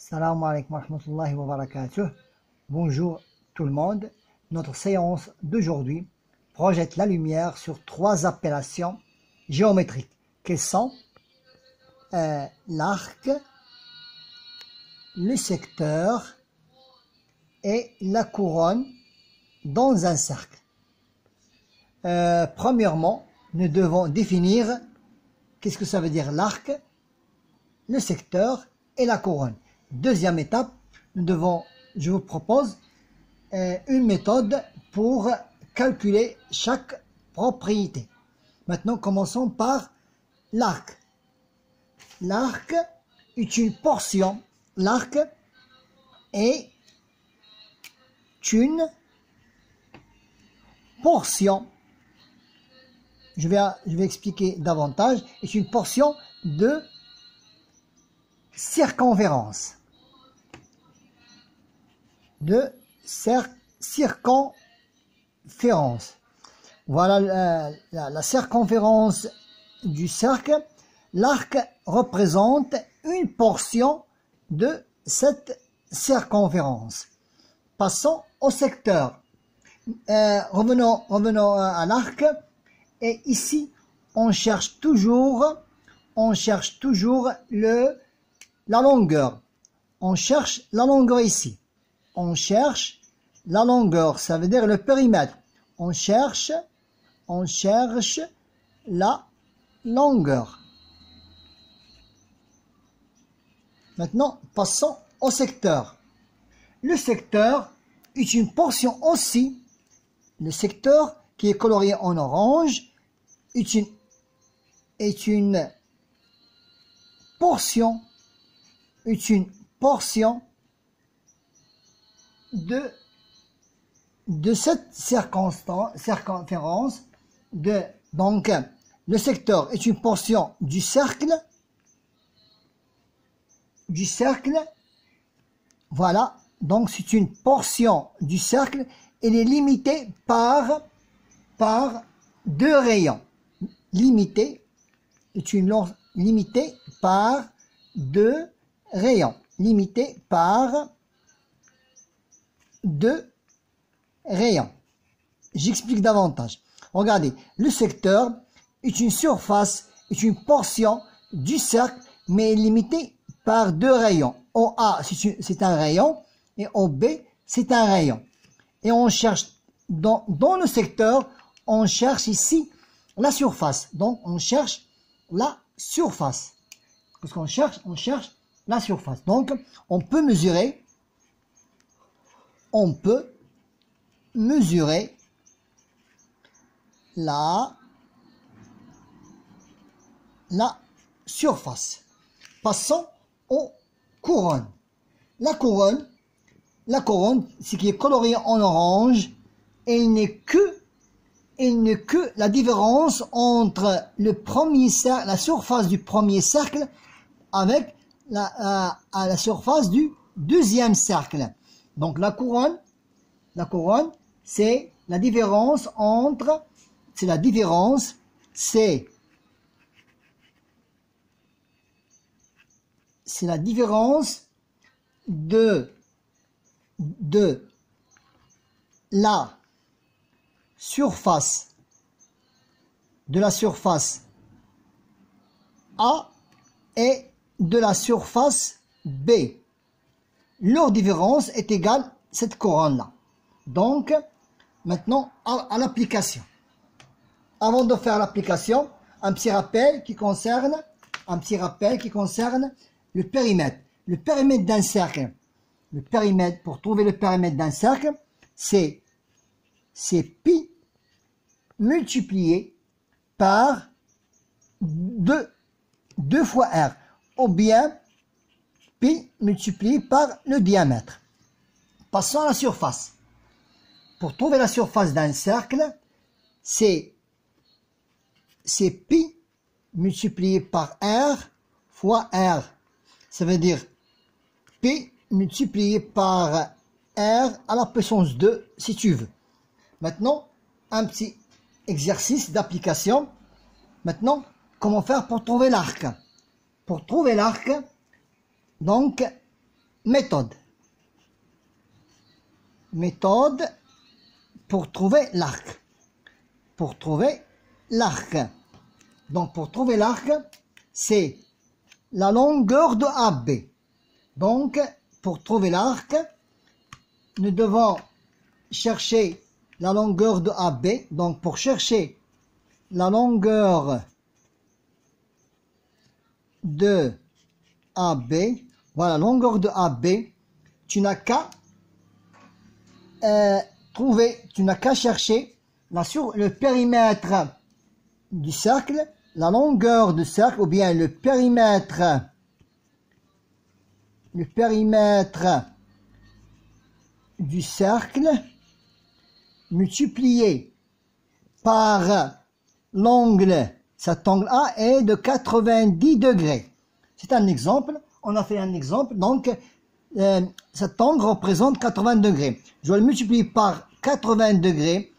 Salam alaikum wa rahmatullahi wa barakatuh. Bonjour tout le monde. Notre séance d'aujourd'hui projette la lumière sur trois appellations géométriques. Quelles sont l'arc, le secteur et la couronne dans un cercle. Premièrement, nous devons définir qu'est-ce que ça veut dire l'arc, le secteur et la couronne. Deuxième étape, je vous propose une méthode pour calculer chaque propriété. Maintenant, commençons par l'arc. L'arc est une portion. L'arc est une portion. Je vais expliquer davantage. C'est une portion de circonférence. Circonférence. Voilà la circonférence du cercle. L'arc représente une portion de cette circonférence. Passons au secteur. Revenons à l'arc. Et ici, on cherche toujours la longueur. On cherche la longueur ici. On cherche la longueur, ça veut dire le périmètre. On cherche la longueur. Maintenant, passons au secteur. Le secteur est une portion aussi. Le secteur qui est colorié en orange est une portion de cette circonférence. Donc, le secteur est une portion du cercle. Voilà, donc c'est une portion du cercle. Elle est limitée par deux rayons. Limitée par deux rayons. Limitée par deux rayons. J'explique davantage. Regardez, le secteur est une surface, est une portion du cercle, mais limitée par deux rayons. OA, c'est un rayon, et OB, c'est un rayon. Et on cherche, dans le secteur, on cherche ici la surface. Donc, on cherche la surface. Parce qu'on cherche la surface. Donc, on peut mesurer la surface. Passons aux couronnes. La couronne, ce qui est colorié en orange, elle n'est que la différence entre la surface du premier cercle avec la surface du deuxième cercle. Donc la couronne, c'est la différence entre, c'est la différence de la surface A et de la surface B. Leur différence est égale à cette couronne-là. Donc, maintenant, à l'application. Avant de faire l'application, un petit rappel qui concerne le périmètre. Le périmètre d'un cercle. Pour trouver le périmètre d'un cercle, c'est pi multiplié par 2 fois r, ou bien pi multiplié par le diamètre. Passons à la surface. Pour trouver la surface d'un cercle, c'est pi multiplié par r fois r. Ça veut dire pi multiplié par r à la puissance 2, si tu veux. Maintenant, un petit exercice d'application. Maintenant, comment faire pour trouver l'arc? Pour trouver l'arc, donc, méthode. Méthode pour trouver l'arc. Pour trouver l'arc. Donc, pour trouver l'arc, c'est la longueur de AB. Donc, pour trouver l'arc, nous devons chercher la longueur de AB. Donc, pour chercher la longueur de AB, voilà, longueur de AB, tu n'as qu'à trouver, tu n'as qu'à chercher sur le périmètre du cercle, la longueur du cercle, ou bien le périmètre du cercle multiplié par l'angle. Cet angle A est de 90 degrés. C'est un exemple. On a fait un exemple. Donc, cet angle représente 80 degrés. Je vais le multiplier par 80 degrés.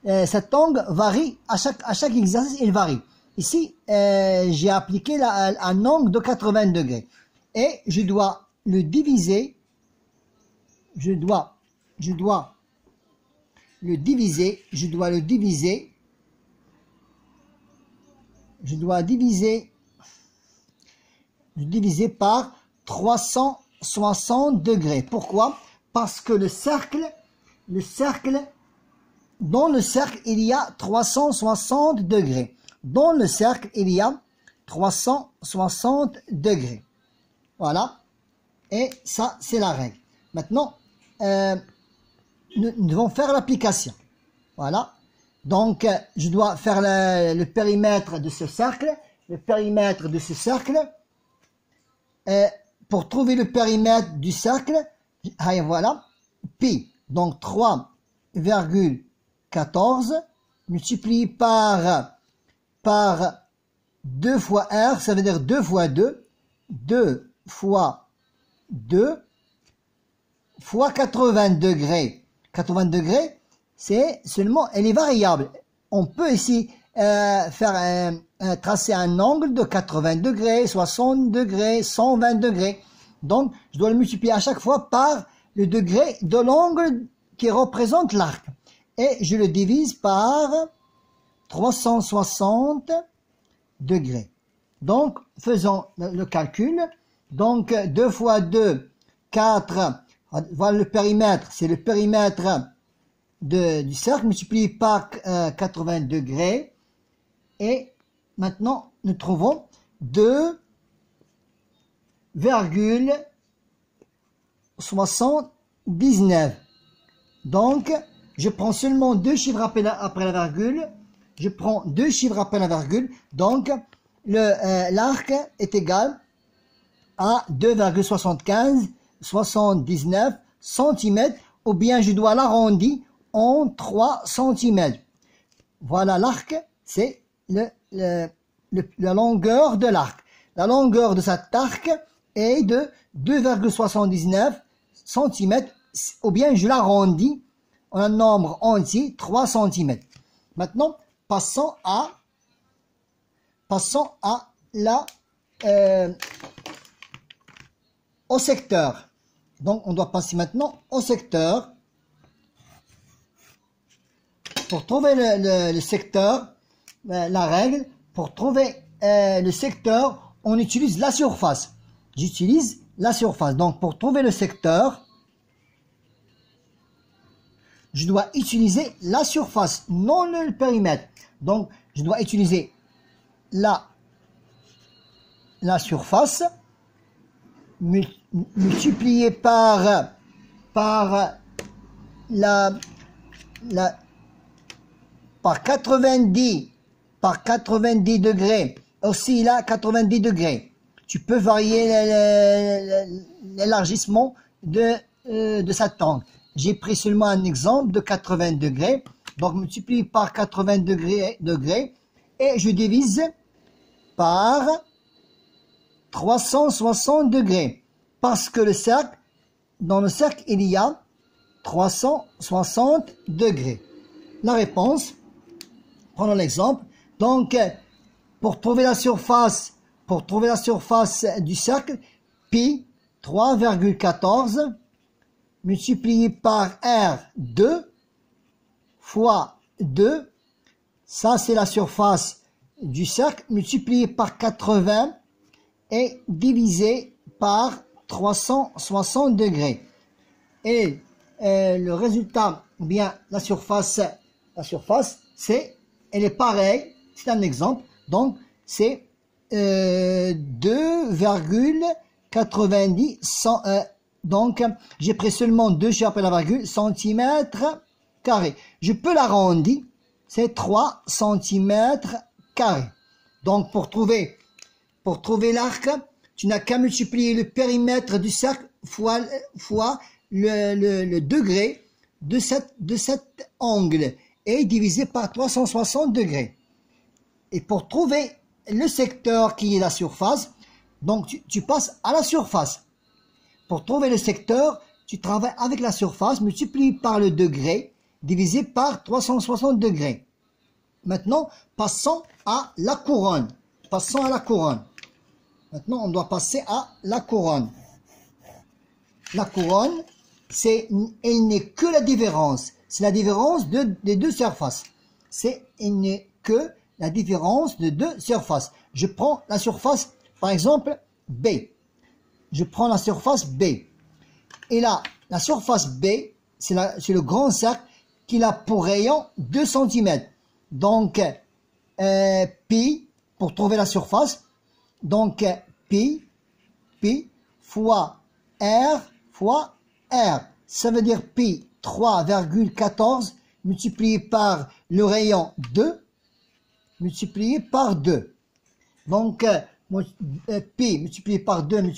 Cet angle varie. À chaque exercice, il varie. Ici, j'ai appliqué un angle de 80 degrés. Et je dois le diviser. Je dois le diviser par 360 degrés. Pourquoi? Parce que dans le cercle, il y a 360 degrés. Dans le cercle, il y a 360 degrés. Voilà. Et ça, c'est la règle. Maintenant, nous devons faire l'application. Voilà. Donc, je dois faire le périmètre de ce cercle. Le périmètre de ce cercle. Pour trouver le périmètre du cercle, voilà, pi, donc 3,14 multiplié par 2 fois r, ça veut dire 2 fois 2, 2 fois 2 fois 80 degrés. 80 degrés, c'est seulement, elle est variable. On peut ici tracer un angle de 80 degrés, 60 degrés, 120 degrés. Donc, je dois le multiplier à chaque fois par le degré de l'angle qui représente l'arc. Et je le divise par 360 degrés. Donc, faisons le calcul. Donc, 2 fois 2, 4. Voilà le périmètre. C'est le périmètre du cercle multiplié par 80 degrés. Et maintenant, nous trouvons 2,79. Donc, je prends seulement 2 chiffres après la virgule. Je prends 2 chiffres après la virgule. Donc, l'arc est égal à 2,79 cm. Ou bien, je dois l'arrondir en 3 cm. Voilà l'arc, c'est la longueur de l'arc. La longueur de cet arc est de 2,79 cm, ou bien je l'arrondis en un nombre entier, 3 cm. Maintenant, passons au secteur. Donc, on doit passer maintenant au secteur. Pour trouver le secteur, la règle, pour trouver le secteur, on utilise la surface. J'utilise la surface. Donc, pour trouver le secteur, je dois utiliser la surface, non le périmètre. Donc, je dois utiliser la surface multipliée par 90 degrés. Aussi là, 90 degrés. Tu peux varier l'élargissement de cet angle. J'ai pris seulement un exemple de 80 degrés. Donc, multiplie par 80 degrés et je divise par 360 degrés. Parce que dans le cercle, il y a 360 degrés. La réponse, prenons l'exemple. Donc, pour trouver la surface du cercle, pi, 3,14 multiplié par R2 fois 2. Ça, c'est la surface du cercle multiplié par 80 et divisé par 360 degrés. Et le résultat, bien la surface, elle est pareille. C'est un exemple. Donc, c'est 2,90 donc j'ai pris seulement 2 j'ai après la virgule centimètres carrés. Je peux l'arrondir, c'est 3 centimètres carrés. Donc pour trouver l'arc, tu n'as qu'à multiplier le périmètre du cercle fois le degré de cet angle et divisé par 360 degrés. Et pour trouver le secteur qui est la surface, donc tu passes à la surface. Pour trouver le secteur, tu travailles avec la surface, multiplié par le degré, divisé par 360 degrés. Maintenant, passons à la couronne. Passons à la couronne. Maintenant, on doit passer à la couronne. La couronne, elle n'est que la différence. C'est la différence des deux surfaces. Elle n'est que la différence de deux surfaces. Je prends la surface, par exemple, B. Je prends la surface B. Et là, la surface B, c'est le grand cercle qui a pour rayon 2 cm. Donc, pi, pour trouver la surface, donc pi fois R. Ça veut dire pi 3,14 multiplié par le rayon 2 multiplié par 2. Donc, pi multiplié par 2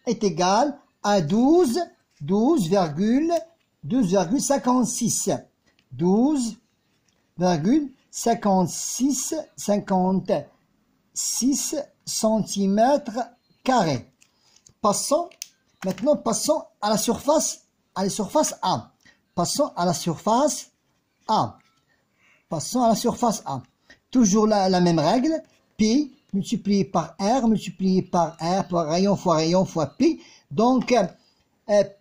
est égal à 12,56 centimètres carrés. Maintenant, passons à la surface A. Passons à la surface A. Toujours la même règle. Pi multiplié par R, par rayon fois pi. Donc,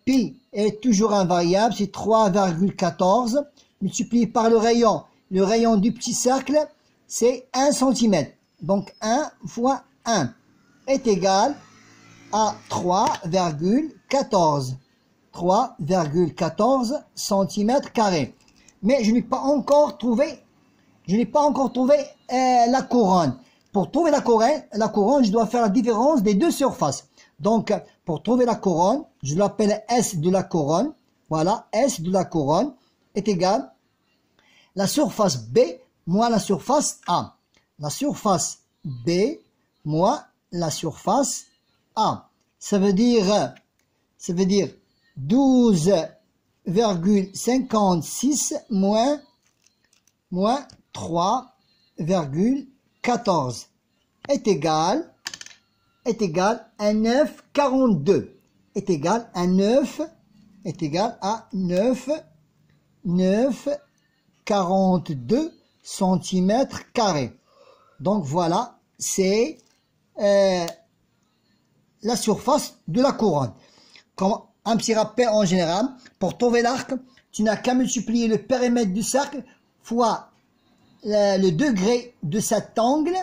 pi est toujours un variable, c'est 3,14 multiplié par le rayon. Le rayon du petit cercle, c'est 1 cm. Donc, 1 fois 1 est égal à 3,14 centimètres carrés. Mais je n'ai pas encore trouvé la couronne. Pour trouver la couronne, je dois faire la différence des deux surfaces. Donc, pour trouver la couronne, je l'appelle S de la couronne. Voilà, S de la couronne est égal la surface B moins la surface A. La surface B moins la surface A. Ça veut dire 12,56 moins 3,14 est égal à 9,42 est égal à 9,42 centimètres carrés. Donc voilà, c'est la surface de la couronne. Comme un petit rappel en général, pour trouver l'arc, tu n'as qu'à multiplier le périmètre du cercle fois le degré de cet angle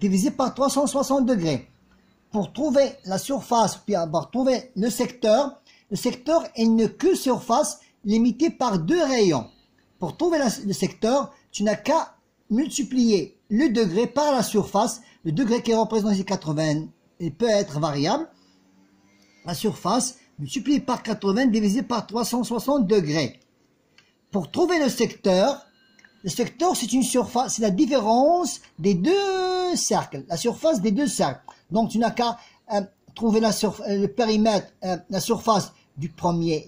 divisé par 360 degrés. Pour trouver la surface, puis pour trouver le secteur il n'est que surface limitée par deux rayons. Pour trouver le secteur, tu n'as qu'à multiplier le degré par la surface. Le degré qui est représenté ici 80, il peut être variable. La surface multipliée par 80 divisé par 360 degrés. Pour trouver le secteur, c'est une surface, c'est la différence des deux cercles, la surface des deux cercles. Donc tu n'as qu'à trouver le périmètre, la surface du premier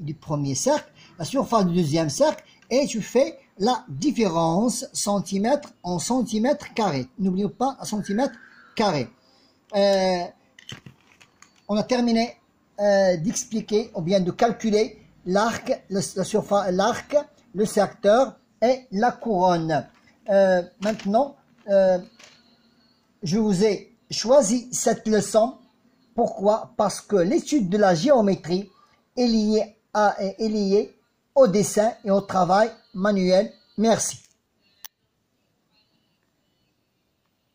cercle, la surface du deuxième cercle, et tu fais la différence centimètre en centimètres carrés. N'oublions pas un centimètre carré. On a terminé d'expliquer ou bien de calculer l'arc, le secteur et la couronne. Maintenant, je vous ai choisi cette leçon Pourquoi? Parce que l'étude de la géométrie est liée au dessin et au travail manuel. Merci.